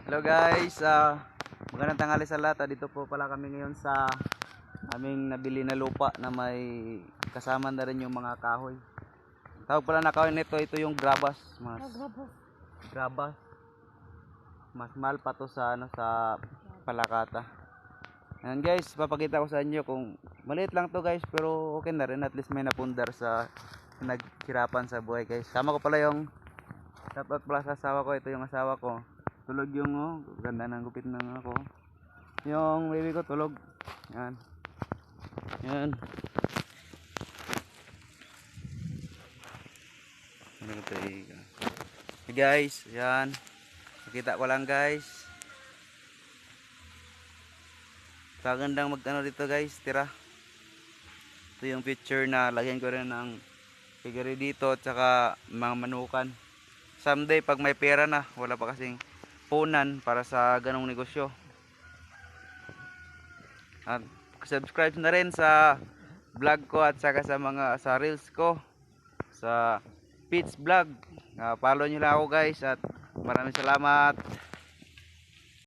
Hello guys, magandang tanghali sa lahat. Dito po pala kami ngayon sa aming nabili na lupa na may kasama na rin yung mga kahoy. Tawag pala na kahoy nito, ito yung grabas. Grabas. Mas mahal pa to sa sa Palakata. Ayan guys, papakita ko sa inyo kung maliit lang to guys, pero okay na rin, at least may napundar sa naghirapan sa buhay guys. Sama ko pala yung shoutout pala sa asawa ko, ito yung asawa ko. Tulog yung ganda ng gupit ng ako. Yung baby ko tulog. Yan. Yan. Hey guys, yan. Nakita ko lang guys. Kagandang magtano dito guys, tira. Ito yung picture na lagyan ko rin ng figure dito at saka mga manukan. Someday pag may pera na, wala pa kasing punan para sa ganong negosyo. At subscribe na rin sa vlog ko at saka sa reels ko sa Pete's Vlog. Follow nyo lang ako guys at maraming salamat.